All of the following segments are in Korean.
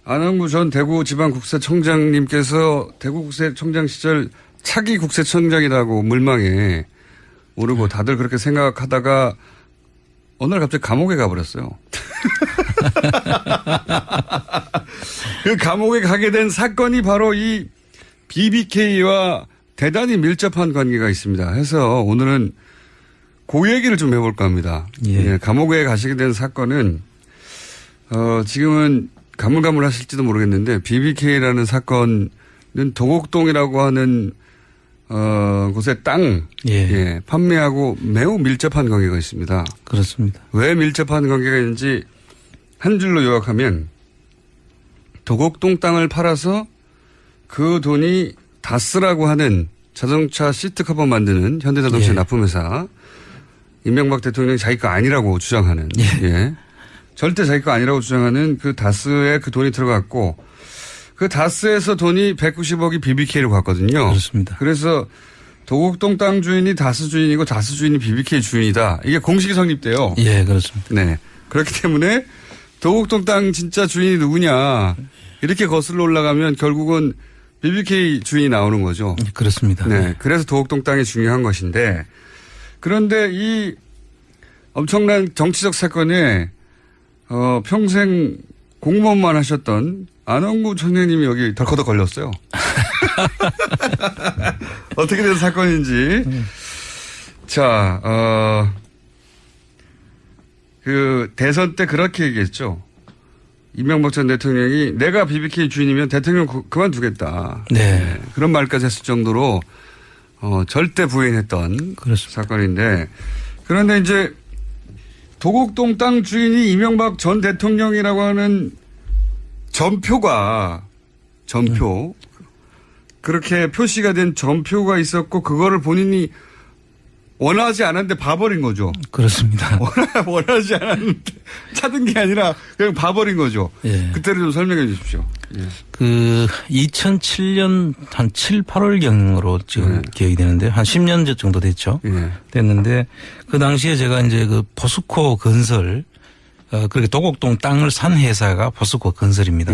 안원구 전 대구지방국세청장님께서 대구국세청장 시절 차기 국세청장이라고 물망에 오르고 다들 그렇게 생각하다가 어느 날 갑자기 감옥에 가버렸어요. 그 감옥에 가게 된 사건이 바로 이 BBK와 대단히 밀접한 관계가 있습니다. 해서 오늘은 그 얘기를 좀 해볼까 합니다. 예, 감옥에 가시게 된 사건은 지금은 가물가물하실지도 모르겠는데 BBK라는 사건은 도곡동이라고 하는 곳에 땅 판매하고 매우 밀접한 관계가 있습니다. 그렇습니다. 왜 밀접한 관계가 있는지 한 줄로 요약하면 도곡동 땅을 팔아서 그 돈이 다스라고 하는 자동차 시트 커버 만드는 현대자동차 납품회사 이명박 대통령이 자기 거 아니라고 주장하는 절대 자기 거 아니라고 주장하는 그 다스에 그 돈이 들어갔고 그 다스에서 돈이 190억이 BBK로 갔거든요. 그렇습니다. 그래서 도곡동 땅 주인이 다스 주인이고 다스 주인이 BBK 주인이다. 이게 공식이 성립돼요. 예, 그렇습니다. 네. 그렇기 때문에 도곡동 땅 진짜 주인이 누구냐 이렇게 거슬러 올라가면 결국은 BBK 주인이 나오는 거죠. 그렇습니다. 네. 그래서 도곡동 땅이 중요한 것인데 그런데 이 엄청난 정치적 사건에 평생 공무원만 하셨던 안원구 청장님이 여기 덜커덕 걸렸어요. 어떻게 된 사건인지. 자, 그 대선 때 그렇게 얘기했죠. 이명박 전 대통령이 내가 BBK 주인이면 대통령 그만두겠다. 네. 그런 말까지 했을 정도로 절대 부인했던 그렇습니다. 사건인데 그런데 이제 도곡동 땅 주인이 이명박 전 대통령이라고 하는 전표 그렇게 표시가 된 전표가 있었고 그거를 본인이 원하지 않았는데 봐버린 거죠. 그렇습니다. 원하지 않았는데 찾은 게 아니라 그냥 봐버린 거죠. 예. 그때를 좀 설명해 주십시오. 예. 그 2007년 한 7, 8월경으로 지금 기억이 되는데 한 10년 정도 됐죠. 됐는데 그 당시에 제가 이제 그 포스코 건설 그렇게 도곡동 땅을 산 회사가 포스코 건설입니다.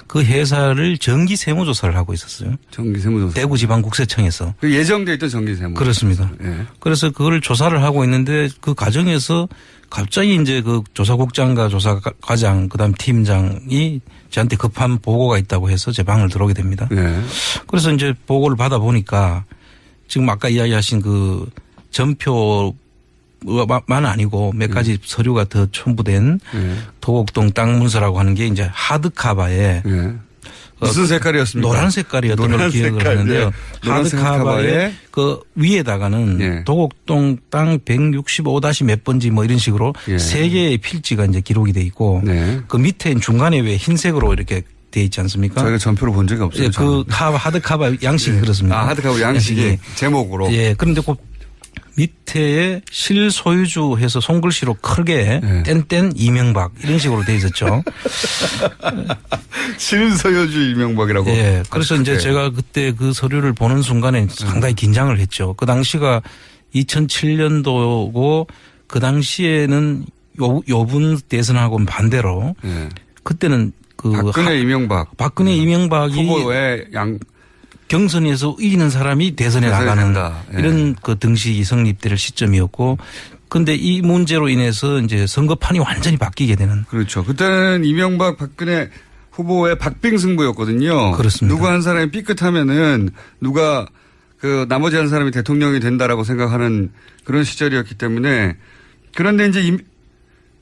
그 회사를 정기 세무조사를 하고 있었어요. 정기 세무조사. 대구지방국세청에서. 그 예정돼 있던 정기 세무조사. 그렇습니다. 그래서 그걸 조사를 하고 있는데 그 과정에서 갑자기 이제 그 조사국장과 조사과장 그다음 팀장이 저한테 급한 보고가 있다고 해서 제 방을 들어오게 됩니다. 그래서 이제 보고를 받아 보니까 지금 아까 이야기하신 그 전표 만 아니고 몇 가지 서류가 더 첨부된 도곡동 땅 문서라고 하는 게 이제 하드카바에 무슨 색깔이었습니까? 노란 색깔이었던 걸 기억을 하는데요. 하드카바에 그 위에다가는 도곡동 땅 165- 몇 번지 뭐 이런 식으로 세 개의 필지가 이제 기록이 돼 있고 그 밑에 중간에 왜 흰색으로 이렇게 돼 있지 않습니까? 저희가 전표를 본 적이 없어요. 그 하드카바 양식이 그렇습니다. 아, 하드카바 양식이 제목으로. 예. 그런데 그 밑에에 실소유주 해서 손글씨로 크게 땡땡 이명박 이런 식으로 돼 있었죠. 실소유주 이명박이라고. 예. 그래서 이제 제가 그때 그 서류를 보는 순간에 상당히 긴장을 했죠. 그 당시가 2007년도고 그 당시에는 요분 대선하고는 반대로 그때는 그 박근혜 이명박이 후보의 경선에서 이기는 사람이 대선에 나가는 이런 그 등식이 성립될 시점이었고 근데 이 문제로 인해서 이제 선거판이 완전히 바뀌게 되는. 그렇죠. 그때는 이명박 박근혜 후보의 박빙승부였거든요. 그렇습니다. 누구 한 사람이 삐끗하면은 누가 그 나머지 한 사람이 대통령이 된다라고 생각하는 그런 시절이었기 때문에 그런데 이제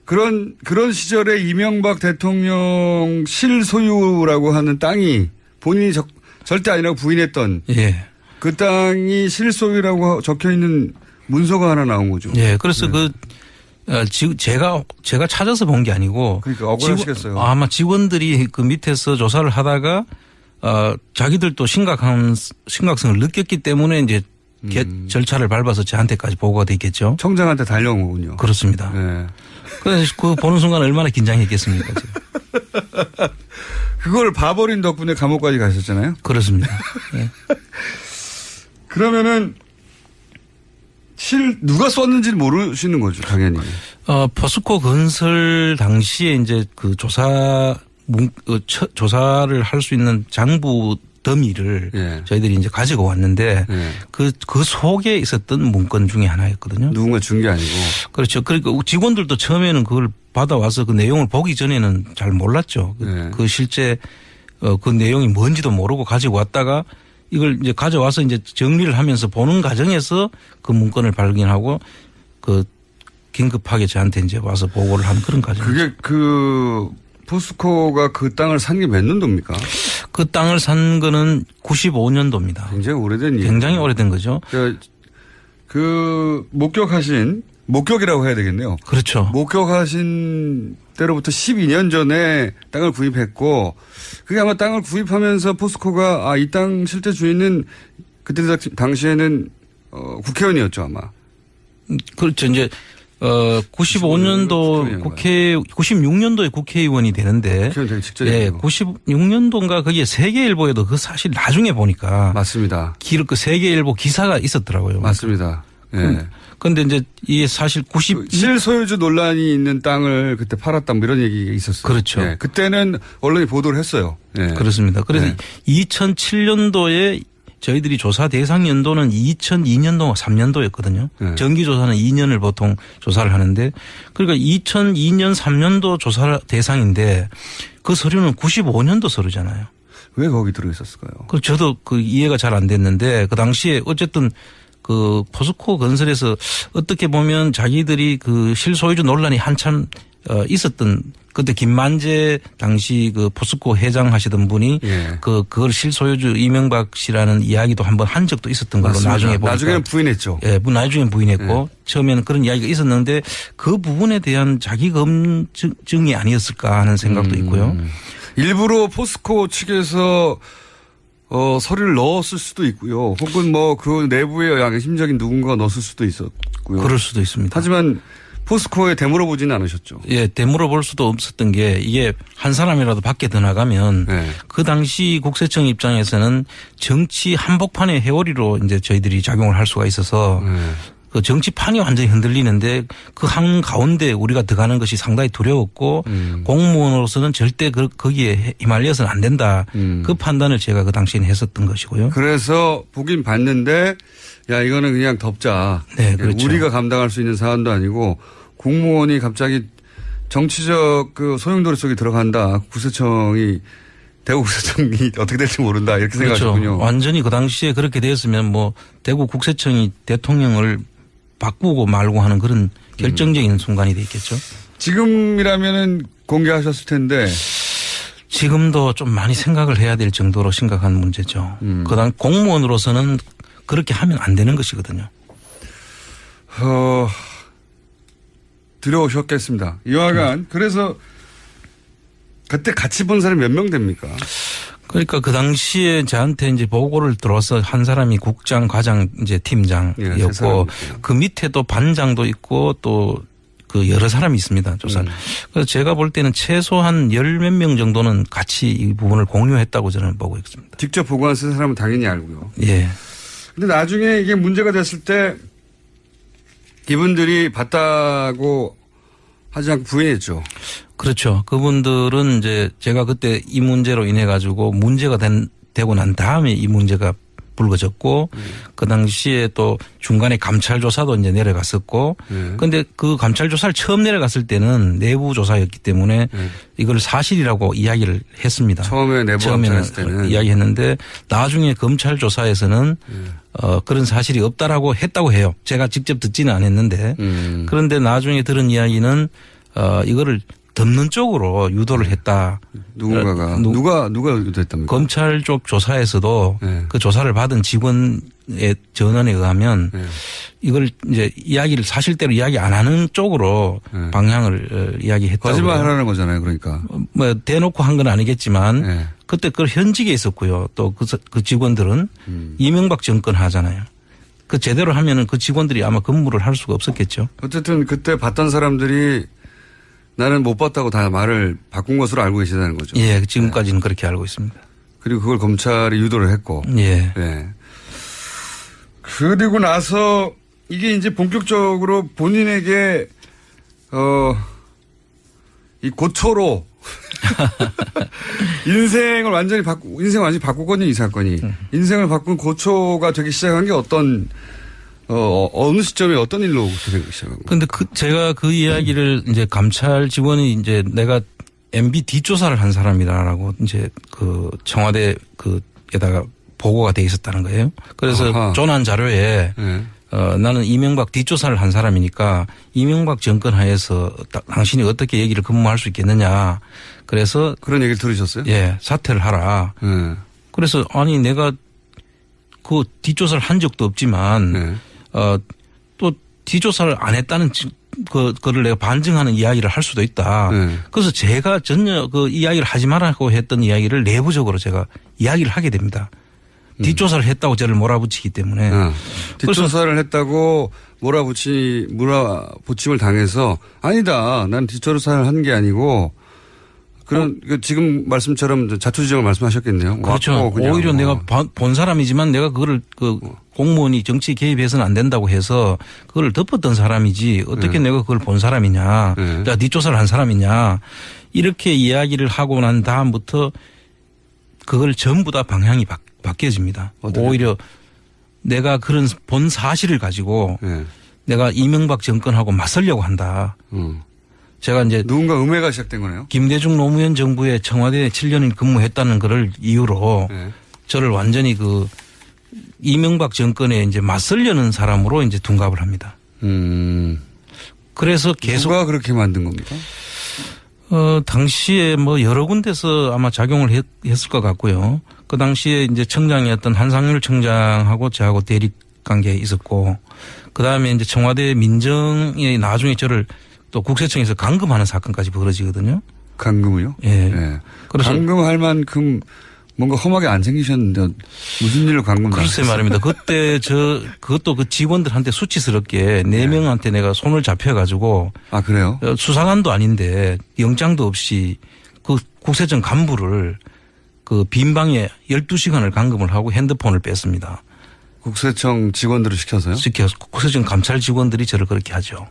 그런 시절에 이명박 대통령 실소유라고 하는 땅이 본인이 절대 아니라고 부인했던 그 땅이 실소유라고 적혀 있는 문서가 하나 나온 거죠. 예. 그래서 제가 찾아서 본 게 아니고. 그러니까 억울하시겠어요. 아마 직원들이 그 밑에서 조사를 하다가 자기들도 심각성을 느꼈기 때문에 이제 절차를 밟아서 저한테까지 보고가 돼 있겠죠. 청장한테 달려온 거군요. 그렇습니다. 그래서 그 보는 순간 얼마나 긴장했겠습니까. 그걸 봐버린 덕분에 감옥까지 가셨잖아요. 그렇습니다. 그러면은 누가 썼는지를 모르시는 거죠, 당연히. 포스코 건설 당시에 이제 그 조사 조사를 할 수 있는 장부 더미를 예. 저희들이 이제 가지고 왔는데 예. 그 속에 있었던 문건 중에 하나였거든요. 누군가 준 게 아니고. 그렇죠. 그러니까 직원들도 처음에는 그걸 받아와서 그 내용을 보기 전에는 잘 몰랐죠. 예. 그 실제 그 내용이 뭔지도 모르고 가지고 왔다가 이걸 이제 가져와서 이제 정리를 하면서 보는 과정에서 그 문건을 발견하고 그 긴급하게 저한테 이제 와서 보고를 한 그런 과정이죠. 그게 그 포스코가 그 땅을 산 게 몇 년도입니까? 그 땅을 산 거는 95년도입니다. 굉장히 오래된 일이에요. 굉장히 오래된 거죠. 그 목격이라고 해야 되겠네요. 그렇죠. 목격하신 때로부터 12년 전에 땅을 구입했고 그게 아마 땅을 구입하면서 포스코가 이 땅 실제 주인은 그때 당시에는 국회의원이었죠 아마. 그렇죠. 이제 95년도 96년도에 국회의원이 되는데 국회의원 되기 직전이에요. 예, 96년도인가 거기에 세계일보에도 그 사실 나중에 보니까 맞습니다. 그 세계일보 기사가 있었더라고요. 맞습니다. 예. 그런데 이제 이게 사실 실소유주 논란이 있는 땅을 그때 팔았다 뭐 이런 얘기가 있었어요. 그렇죠. 예. 그때는 언론이 보도를 했어요. 예. 그렇습니다. 그래서 2007년도에 저희들이 조사 대상 연도는 2002년도 3년도였거든요. 네. 정기조사는 2년을 보통 조사를 하는데 그러니까 2002년 3년도 조사 대상인데 그 서류는 95년도 서류잖아요. 왜 거기 들어있었을까요? 그 저도 그 이해가 잘 안 됐는데 그 당시에 어쨌든 그 포스코 건설에서 어떻게 보면 자기들이 그 실소유주 논란이 한참 있었던 그때 김만재 당시 그 포스코 회장 하시던 분이 예. 그걸 실소유주 이명박 씨라는 이야기도 한번 한 적도 있었던 걸로 맞습니다. 나중에 보니까. 나중에는 부인했죠. 예, 나중에 부인했고 처음에는 그런 이야기가 있었는데 그 부분에 대한 자기 검증이 아니었을까 하는 생각도 있고요. 일부러 포스코 측에서 서류를 넣었을 수도 있고요. 혹은 뭐 그 내부에 양심적인 누군가가 넣었을 수도 있었고요. 그럴 수도 있습니다. 하지만 포스코에 되물어보지는 않으셨죠. 예, 되물어볼 수도 없었던 게 이게 한 사람이라도 밖에 더 나가면 네. 그 당시 국세청 입장에서는 정치 한복판의 해오리로 이제 저희들이 작용을 할 수가 있어서 그 정치판이 완전히 흔들리는데 그 한 가운데 우리가 들어가는 것이 상당히 두려웠고 공무원으로서는 절대 거기에 휘말려서는 안 된다. 그 판단을 제가 그 당시에는 했었던 것이고요. 그래서 보긴 봤는데 야 이거는 그냥 덮자. 네, 그렇죠. 우리가 감당할 수 있는 사안도 아니고 공무원이 갑자기 정치적 그 소용돌이 속에 들어간다. 구세청이 대구 구세청이 어떻게 될지 모른다 이렇게 그렇죠. 생각하셨군요. 완전히 그 당시에 그렇게 되었으면 뭐 대구 국세청이 대통령을 바꾸고 말고 하는 그런 결정적인 순간이 되겠죠. 지금이라면은 공개하셨을 텐데 지금도 좀 많이 생각을 해야 될 정도로 심각한 문제죠. 그다음 공무원으로서는 그렇게 하면 안 되는 것이거든요. 들어오셨겠습니다. 이와간 그래서 그때 같이 본 사람이 몇 명 됩니까? 그러니까 그 당시에 저한테 이제 보고를 들어서 한 사람이 국장, 과장, 이제 팀장이었고 그 밑에 또 반장도 있고 또 그 여러 사람이 있습니다. 조사를. 그래서 제가 볼 때는 최소한 10몇 명 정도는 같이 이 부분을 공유했다고 저는 보고 있습니다. 직접 보고한 쓴 사람은 당연히 알고요. 예. 근데 나중에 이게 문제가 됐을 때 이분들이 봤다고 하지 않고 부인했죠. 그렇죠. 그분들은 이제 제가 그때 이 문제로 인해 가지고 문제가 되고 난 다음에 이 문제가 불거졌고 그 당시에 또 중간에 감찰 조사도 이제 내려갔었고 그런데 그 감찰 조사를 처음 내려갔을 때는 내부 조사였기 때문에 이걸 사실이라고 이야기를 했습니다. 처음에 내부 감찰했을 때는 이야기했는데 나중에 검찰 조사에서는 그런 사실이 없다라고 했다고 해요. 제가 직접 듣지는 않았는데 그런데 나중에 들은 이야기는 이거를 덮는 쪽으로 유도를 했다. 누군가가 누가 유도했답니까? 검찰 쪽 조사에서도 네. 그 조사를 받은 직원의 전언에 의하면 이걸 이제 이야기를 사실대로 이야기 안 하는 쪽으로 방향을 이야기했다고. 거짓말하라는 거잖아요. 그러니까. 뭐 대놓고 한 건 아니겠지만 네. 그때 그 현직에 있었고요. 또 그 직원들은 이명박 정권 하잖아요. 그 제대로 하면은 그 직원들이 아마 근무를 할 수가 없었겠죠. 어쨌든 그때 봤던 사람들이 나는 못 봤다고 다 말을 바꾼 것으로 알고 계시다는 거죠. 예, 지금까지는 그렇게 알고 있습니다. 그리고 그걸 검찰이 유도를 했고. 예. 네. 그리고 나서 이게 이제 본격적으로 본인에게 이 고초로 인생을 완전히 바꾸거든요, 이 사건이. 인생을 바꾼 고초가 되기 시작한 게 어느 시점에 어떤 일로 되기 시작한 거예요? 근데 제가 그 이야기를 이제 감찰 직원이 이제 내가 MB 뒷조사를 한 사람이다라고 이제 그 청와대 그에다가 보고가 돼 있었다는 거예요. 그래서 아하. 조난 자료에 네. 나는 이명박 뒷조사를 한 사람이니까 이명박 정권 하에서 당신이 어떻게 얘기를 근무할 수 있겠느냐. 그래서 그런 얘기를 들으셨어요? 예, 사퇴를 하라. 네. 그래서 아니 내가 그 뒷조사를 한 적도 없지만 네. 또 뒷조사를 안 했다는 그거를 내가 반증하는 이야기를 할 수도 있다. 네. 그래서 제가 전혀 그 이야기를 하지 말라고 했던 이야기를 내부적으로 제가 이야기를 하게 됩니다. 뒷조사를 했다고 저를 몰아붙이기 때문에. 뒷조사를 했다고 몰아붙임을 당해서 아니다. 난 뒷조사를 한 게 아니고 그런 지금 말씀처럼 자초지종을 말씀하셨겠네요. 그렇죠. 오히려 내가 본 사람이지만 내가 그거를 공무원이 정치에 개입해서는 안 된다고 해서 그걸 덮었던 사람이지 어떻게 내가 그걸 본 사람이냐. 내가 뒷조사를 한 사람이냐. 이렇게 이야기를 하고 난 다음부터 그걸 전부 다 방향이 바뀌어집니다. 오히려 내가 그런 본 사실을 가지고 내가 이명박 정권하고 맞설려고 한다. 제가 이제 누군가 음해가 시작된 거네요. 김대중 노무현 정부에 청와대에 7년을 근무했다는 것을 이유로 저를 완전히 그 이명박 정권에 이제 맞설려는 사람으로 이제 둔갑을 합니다. 그래서 계속 누가 그렇게 만든 겁니까? 당시에 뭐 여러 군데서 아마 작용을 했을 것 같고요. 그 당시에 이제 청장이었던 한상률 청장하고 저하고 대립 관계에 있었고, 그 다음에 이제 청와대 민정이 나중에 저를 또 국세청에서 감금하는 사건까지 벌어지거든요. 감금을요? 예. 네. 그래서 감금할 만큼 뭔가 험하게 안 생기셨는데 무슨 일로 감금당하셨어요? 글쎄 말입니다. 그때 그것도 그 직원들한테 수치스럽게 4명한테 내가 손을 잡혀가지고. 아, 그래요? 수사관도 아닌데 영장도 없이 그 국세청 간부를 그 빈 방에 12시간을 감금을 하고 핸드폰을 뺐습니다. 국세청 직원들을 시켜서요? 시켜서 국세청 감찰 직원들이 저를 그렇게 하죠.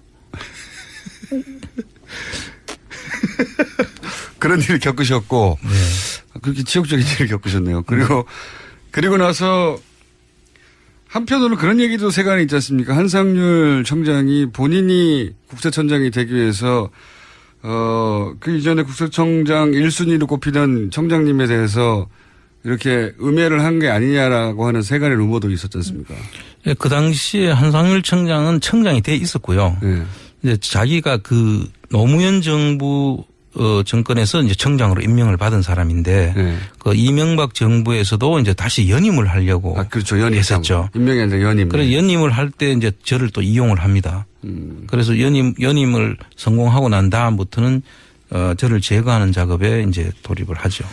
그런 일을 겪으셨고 네. 그렇게 지역적인 일을 겪으셨네요. 그리고 나서 한편으로는 그런 얘기도 세간에 있지 않습니까? 한상률 청장이 본인이 국세청장이 되기 위해서 그 이전에 국세청장 1순위로 꼽히던 청장님에 대해서 이렇게 음해를 한 게 아니냐라고 하는 세간의 루머도 있었지 않습니까? 네, 그 당시에 한상률 청장은 청장이 돼 있었고요. 네. 이제 자기가 그 노무현 정부 정권에서 이제 청장으로 임명을 받은 사람인데 그 이명박 정부에서도 이제 다시 연임을 하려고 그렇죠. 연임 했었죠. 임명이 아니라 연임. 그래서 연임을 할 때 이제 저를 또 이용을 합니다. 그래서 연임을 성공하고 난 다음부터는 저를 제거하는 작업에 이제 돌입을 하죠.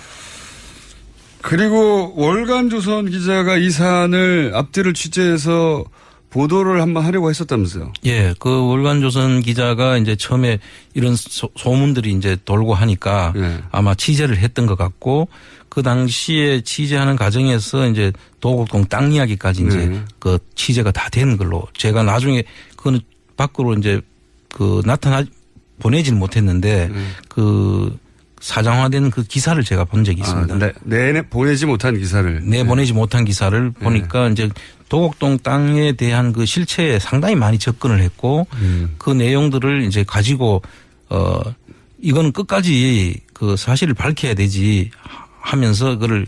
그리고 월간조선 기자가 이 사안을 앞뒤를 취재해서 보도를 한번 하려고 했었다면서요? 예, 그 월간조선 기자가 이제 처음에 이런 소문들이 이제 돌고 하니까 아마 취재를 했던 것 같고 그 당시에 취재하는 과정에서 이제 도곡동 땅 이야기까지 이제 그 취재가 다 된 걸로 제가 나중에 그거는 밖으로 이제 그 보내지는 못했는데 그 사장화된 그 기사를 제가 본 적이 있습니다. 보내지 못한 기사를. 보내지 못한 기사를 보니까 이제 도곡동 땅에 대한 그 실체에 상당히 많이 접근을 했고 그 내용들을 이제 가지고 이거는 끝까지 그 사실을 밝혀야 되지 하면서 그걸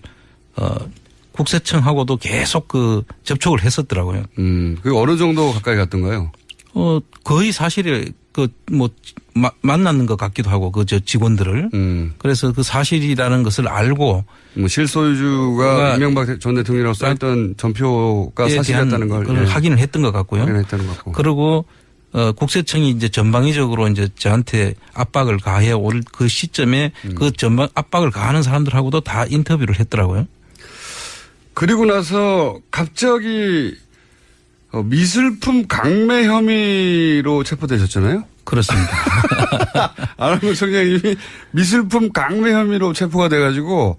국세청하고도 계속 그 접촉을 했었더라고요. 그 어느 정도 가까이 갔던가요? 거의 사실에 만났는 것 같기도 하고 저 직원들을. 그래서 그 사실이라는 것을 알고. 실소유주가 이명박 전 대통령이라고 써있던 전표가 사실이었다는 걸 확인을 했던 것 같고요. 확인했다는 것 같고. 그리고 국세청이 이제 전방위적으로 이제 저한테 압박을 가해 올 그 시점에 그 전방 압박을 가하는 사람들하고도 다 인터뷰를 했더라고요. 그리고 나서 갑자기 미술품 강매 혐의로 체포되셨잖아요? 그렇습니다. 안한걸 청장님이 미술품 강매 혐의로 체포가 돼가지고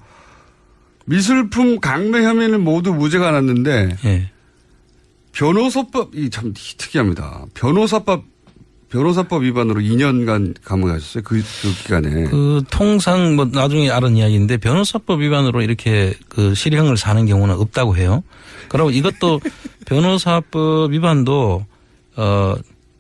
미술품 강매 혐의는 모두 무죄가 났는데 변호사법이 참 특이합니다. 변호사법 위반으로 2년간 감옥에 가셨어요. 그 기간에. 통상 뭐 나중에 알은 이야기인데 변호사법 위반으로 이렇게 그 실형을 사는 경우는 없다고 해요. 그리고 이것도 변호사법 위반도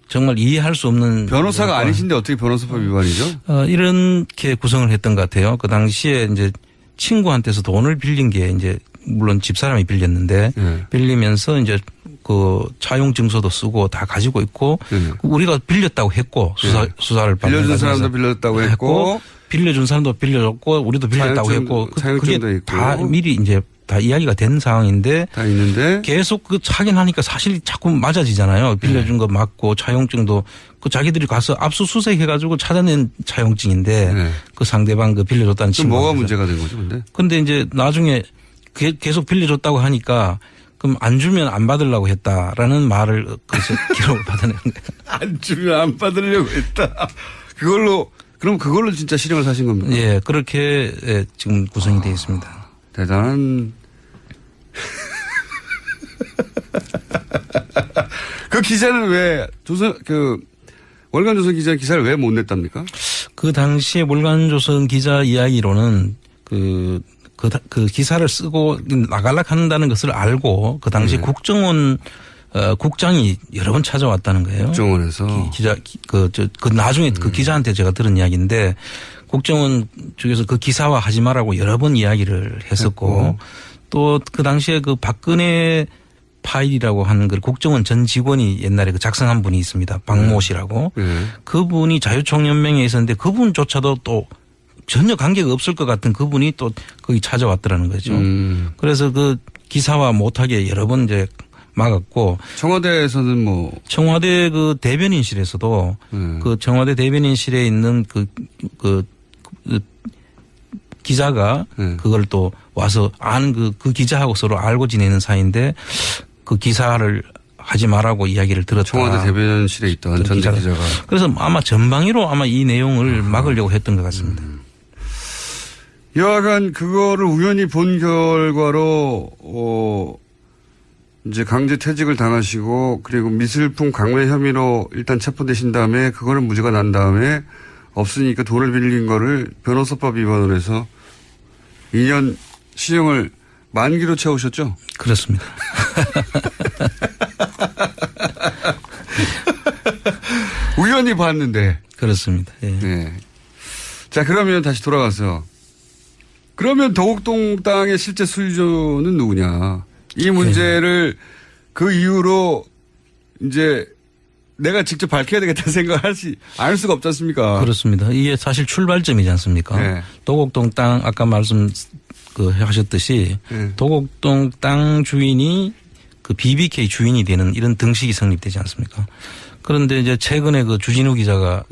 정말 이해할 수 없는. 변호사가 아니신데 어떻게 변호사법 위반이죠? 이렇게 구성을 했던 것 같아요. 그 당시에 이제 친구한테서 돈을 빌린 게 이제 물론 집사람이 빌렸는데 빌리면서 이제 그 차용 증서도 쓰고 다 가지고 있고 우리가 빌렸다고 했고 수사를 빌려준 사람도 빌렸다고 했고 빌려준 사람도 빌려줬고 우리도 빌렸다고 했고 그게 다 미리 이제 다 이야기가 된 상황인데 다 있는데 계속 그 확인하니까 사실 자꾸 맞아지잖아요. 빌려준 거 맞고 차용증도 그 자기들이 가서 압수수색 해가지고 찾아낸 차용증인데 그 상대방 그 빌려줬다는 친구. 뭐가 문제가 된 거죠, 근데 이제 나중에 계속 빌려줬다고 하니까 그럼 안 주면 안 받으려고 했다라는 말을 그래서 기록을 받아내는 거예요. 안 주면 안 받으려고 했다. 그럼 그걸로 진짜 실형을 사신 겁니까? 예, 그렇게 지금 구성이 되어 있습니다. 대단한. 그 기자는 왜 월간조선 기자 기사를 왜 못 냈답니까? 그 당시에 월간조선 기자 이야기로는 그 기사를 쓰고 나갈락 한다는 것을 알고 그 당시 국정원 국장이 여러 번 찾아왔다는 거예요. 국정원에서 나중에 그 기자한테 제가 들은 이야기인데 국정원 쪽에서 그 기사화 하지 말라고 여러 번 이야기를 했었고 또 그 당시에 그 박근혜 파일이라고 하는 그 국정원 전 직원이 옛날에 그 작성한 분이 있습니다. 박모 씨라고. 그분이 자유총연맹에 있었는데 그분조차도 또 전혀 관계가 없을 것 같은 그분이 또 거기 찾아왔더라는 거죠. 그래서 그 기사화 못하게 여러 번 이제 막았고. 청와대에서는 청와대 그 대변인실에서도 그 청와대 대변인실에 있는 그 기자가 그걸 또 와서 아는 그 기자하고 서로 알고 지내는 사이인데 그 기사를 하지 말라고 이야기를 들었다. 청와대 대변인실에 있던 전 기자가. 그래서 아마 전방위로 아마 이 내용을 막으려고 했던 것 같습니다. 여하간 그거를 우연히 본 결과로 이제 강제 퇴직을 당하시고 그리고 미술품 강매 혐의로 일단 체포되신 다음에 그거는 무죄가 난 다음에 없으니까 돈을 빌린 거를 변호사법 위반으로 해서 2년 실형을 만기로 채우셨죠? 그렇습니다. 우연히 봤는데. 그렇습니다. 예. 네. 자, 그러면 다시 돌아가서 그러면 도곡동 땅의 실제 수유주는 누구냐. 이 문제를 그 이후로 이제 내가 직접 밝혀야 되겠다는 생각을 알 수가 없지 않습니까? 그렇습니다. 이게 사실 출발점이지 않습니까? 네. 도곡동 땅 아까 하셨듯이 도곡동 땅 주인이 그 BBK 주인이 되는 이런 등식이 성립되지 않습니까? 그런데 이제 최근에 그 주진우 기자가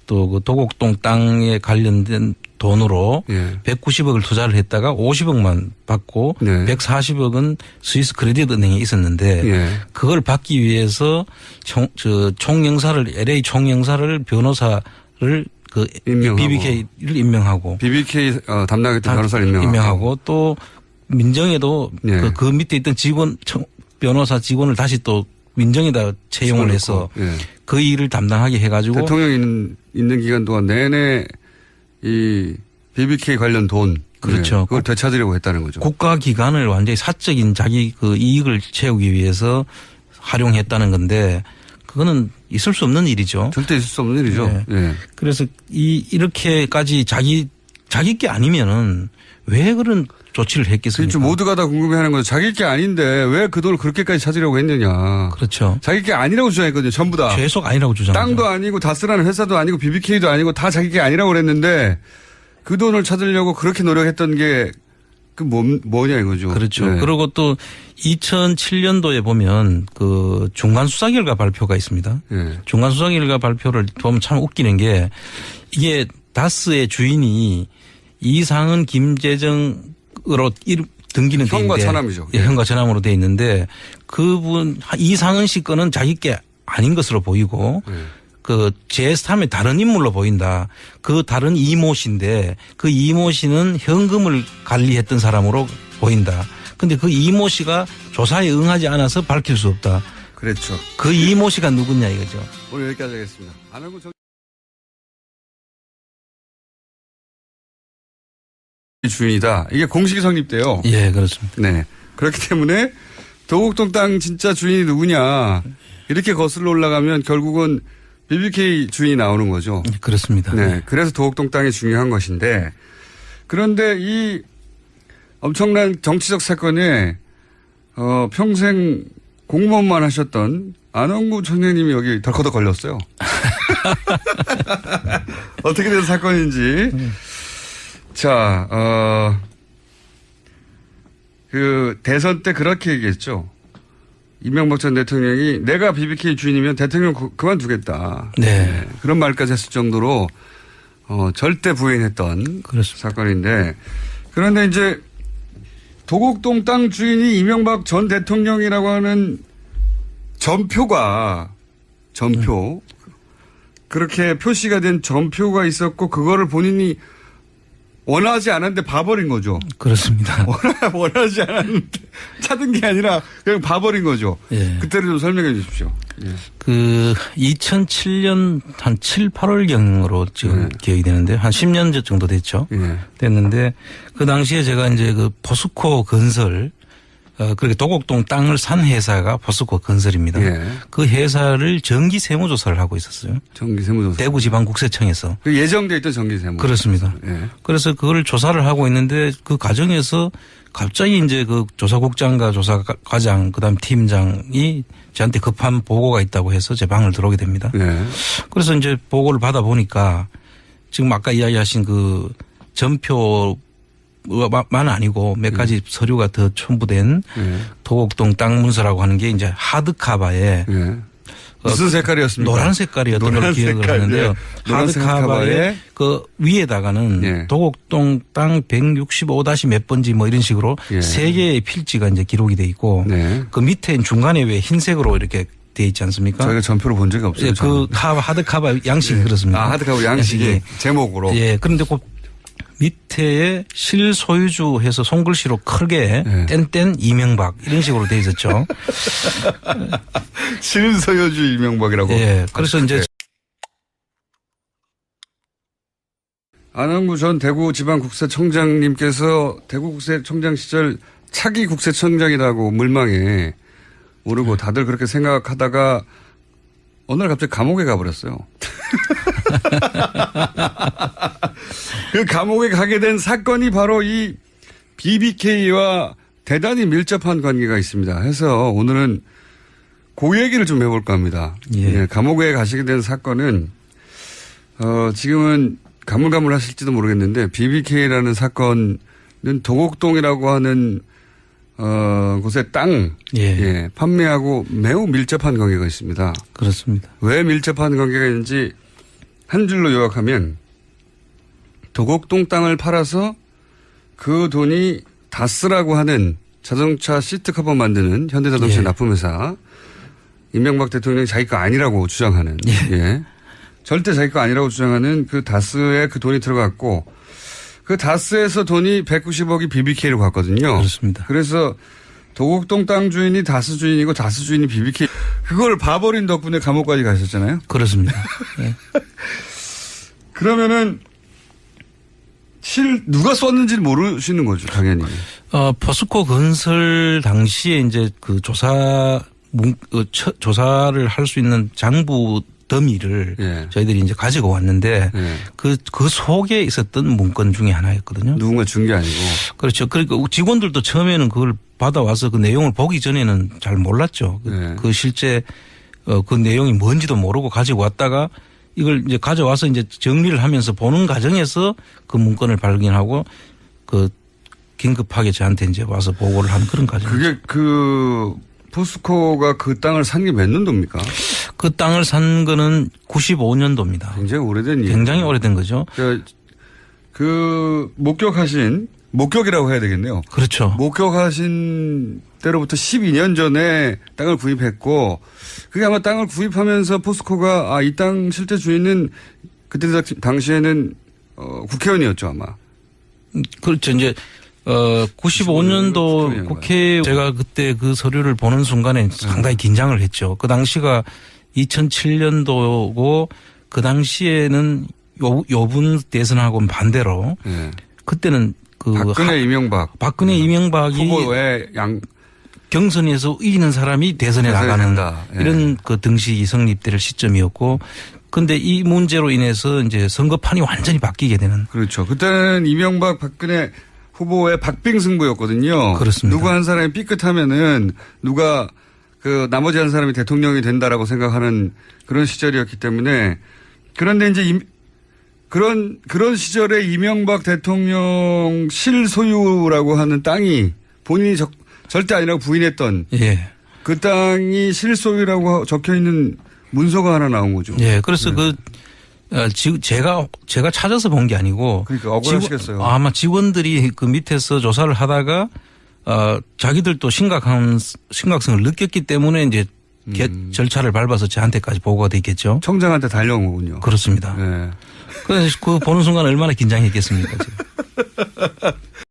또 그 도곡동 땅에 관련된 돈으로 190억을 투자를 했다가 50억만 받고 140억은 스위스 크레딧 은행에 있었는데 그걸 받기 위해서 총영사를 LA 총영사를 변호사를 BBK를 임명하고 BBK 담당했던 변호사를 임명하고 또 민정에도 그 밑에 있던 변호사 직원을 다시 또 민정에다 채용을 해서 그 일을 담당하게 해가지고 대통령이 있는 기간 동안 내내 이 BBK 관련 돈 그렇죠. 그걸 되찾으려고 했다는 거죠. 국가 기관을 완전히 사적인 자기 그 이익을 채우기 위해서 활용했다는 건데 그거는 있을 수 없는 일이죠. 절대 있을 수 없는 일이죠. 그래서 이렇게까지 자기 게 아니면은 왜 그런 조치를 했겠습니까? 그렇죠. 모두가 다 궁금해하는 거죠. 자기 게 아닌데 왜 그 돈을 그렇게까지 찾으려고 했느냐. 그렇죠. 자기 게 아니라고 주장했거든요. 전부 다. 계속 아니라고 주장하죠. 땅도 아니고 다스라는 회사도 아니고 BBK도 아니고 다 자기 게 아니라고 그랬는데 그 돈을 찾으려고 그렇게 노력했던 게 뭐냐 이거죠. 그렇죠. 그리고 또 2007년도에 보면 그 중간 수사 결과 발표가 있습니다. 중간 수사 결과 발표를 보면 참 웃기는 게 이게 다스의 주인이 이상은 김재정으로 등기는 돼 있는데 형과 처남이죠. 형과 처남으로 돼 있는데 그분 이상은 씨 거는 자기 게 아닌 것으로 보이고 그 제3의 다른 인물로 보인다. 그 다른 이모 씨인데 그 이모 씨는 현금을 관리했던 사람으로 보인다. 근데 그 이모 씨가 조사에 응하지 않아서 밝힐 수 없다. 그렇죠. 그 이모 씨가 누구냐 이거죠. 오늘 여기까지 하겠습니다. 안하고 주인이다. 이게 공식이 성립돼요. 예, 그렇습니다. 네. 그렇기 때문에 도곡동 땅 진짜 주인이 누구냐 이렇게 거슬러 올라가면 결국은 BBK 주인이 나오는 거죠. 그렇습니다. 네. 그래서 도곡동 땅이 중요한 것인데 그런데 이 엄청난 정치적 사건에 평생 공무원만 하셨던 안원구 총장님이 여기 덜커덕 걸렸어요. 어떻게 된 사건인지. 자, 그 대선 때 그렇게 얘기했죠. 이명박 전 대통령이 내가 BBK 주인이면 대통령 그만두겠다. 네. 그런 말까지 했을 정도로 절대 부인했던 그렇습니다. 사건인데 그런데 이제 도곡동 땅 주인이 이명박 전 대통령이라고 하는 전표 그렇게 표시가 된 전표가 있었고 그거를 본인이 원하지 않았는데 봐버린 거죠. 그렇습니다. 원하지 않았는데 찾은 게 아니라 그냥 봐버린 거죠. 예. 그때를 좀 설명해 주십시오. 예. 그 2007년 한 7, 8월경으로 지금 기억이 되는데 한 10년 정도 됐죠. 예. 됐는데 그 당시에 제가 이제 그 포스코 건설 그렇게 도곡동 땅을 산 회사가 포스코 건설입니다. 예. 그 회사를 정기 세무조사를 하고 있었어요. 정기 세무조사. 대구지방국세청에서. 그 예정돼 있던 정기 세무. 그렇습니다. 예. 그래서 그걸 조사를 하고 있는데 그 과정에서 갑자기 이제 그 조사국장과 조사과장 그다음 팀장이 저한테 급한 보고가 있다고 해서 제 방을 들어오게 됩니다. 예. 그래서 이제 보고를 받아 보니까 지금 아까 이야기하신 그 전표 만 아니고 몇 가지 서류가 더 첨부된 도곡동 땅 문서라고 하는 게 이제 하드카바에 무슨 색깔이었습니까? 노란 색깔이었던 걸 기억을 하는데요. 하드카바에 그 위에다가는 도곡동 땅 165- 몇 번지 뭐 이런 식으로 세 개의 필지가 이제 기록이 돼 있고 그 밑에 중간에 왜 흰색으로 이렇게 돼 있지 않습니까? 저희가 전표를 본 적이 없어요. 그 하드카바 양식이 그렇습니다. 아, 하드카바 양식이 제목으로. 예. 그런데 그 밑에에 실소유주 해서 손글씨로 크게 땡땡 이명박 이런 식으로 돼 있었죠. 실소유주 이명박이라고. 예. 그래서 이제 안원구 전 대구지방국세청장님께서 대구국세청장 시절 차기 국세청장이라고 물망에 오르고 다들 그렇게 생각하다가 어느 날 갑자기 감옥에 가버렸어요. 그 감옥에 가게 된 사건이 바로 이 BBK와 대단히 밀접한 관계가 있습니다. 해서 오늘은 그 얘기를 좀 해볼까 합니다. 예, 감옥에 가시게 된 사건은 지금은 가물가물하실지도 모르겠는데 BBK라는 사건은 도곡동이라고 하는 곳의 땅 판매하고 매우 밀접한 관계가 있습니다. 그렇습니다. 왜 밀접한 관계가 있는지 한 줄로 요약하면 도곡동 땅을 팔아서 그 돈이 다스라고 하는 자동차 시트 커버 만드는 현대자동차 납품회사 이명박 대통령이 자기 거 아니라고 주장하는 절대 자기 거 아니라고 주장하는 그 다스에 그 돈이 들어갔고 그 다스에서 돈이 190억이 BBK로 갔거든요. 그렇습니다. 그래서 도곡동 땅 주인이 다스 주인이고 다스 주인이 BBK 그걸 봐버린 덕분에 감옥까지 가셨잖아요. 그렇습니다. 그러면은 누가 썼는지를 모르시는 거죠, 당연히. 포스코 건설 당시에 이제 그 조사를 할 수 있는 장부 더미를 저희들이 이제 가지고 왔는데 그 속에 있었던 문건 중에 하나였거든요. 누군가 준 게 아니고. 그렇죠. 그러니까 직원들도 처음에는 그걸 받아와서 그 내용을 보기 전에는 잘 몰랐죠. 그 실제 그 내용이 뭔지도 모르고 가지고 왔다가 이걸 이제 가져와서 이제 정리를 하면서 보는 과정에서 그 문건을 발견하고 그 긴급하게 저한테 이제 와서 보고를 한 그런 과정. 그게 포스코가 그 땅을 산 게 몇 년도입니까? 그 땅을 산 거는 95년도입니다. 굉장히 오래된 일이에요. 굉장히 오래된 거죠. 그 목격이라고 해야 되겠네요. 그렇죠. 목격하신 때로부터 12년 전에 땅을 구입했고 그게 아마 땅을 구입하면서 포스코가 이 땅 실제 주인은 그때 당시에는 국회의원이었죠 아마. 그렇죠. 이제 95년도 국회 제가 그때 그 서류를 보는 순간에 상당히 긴장을 했죠. 그 당시가 2007년도고 그 당시에는 요분 대선하고는 반대로 네. 그때는 그 박근혜 이명박이 후보의 경선에서 이기는 사람이 대선에 나가는 예. 이런 그 등식이 성립될 시점이었고 근데 이 문제로 인해서 이제 선거판이 완전히 바뀌게 되는. 그렇죠. 그때는 이명박 박근혜 후보의 박빙 승부였거든요. 그렇습니다. 누구 한 사람이 삐끗하면은 누가 그 나머지 한 사람이 대통령이 된다라고 생각하는 그런 시절이었기 때문에 그런데 이제 그런 시절에 이명박 대통령 실소유라고 하는 땅이 본인이 절대 아니라고 부인했던 예. 그 땅이 실소유라고 적혀 있는 문서가 하나 나온 거죠. 예. 그래서 제가 찾아서 본 게 아니고. 그러니까 억울하시겠어요. 아마 직원들이 그 밑에서 조사를 하다가 자기들도 심각성을 느꼈기 때문에 이제 절차를 밟아서 저한테까지 보고가 됐겠죠. 청장한테 달려온 거군요. 그렇습니다. 네. 그래서 그 보는 순간 얼마나 긴장했겠습니까. 지금.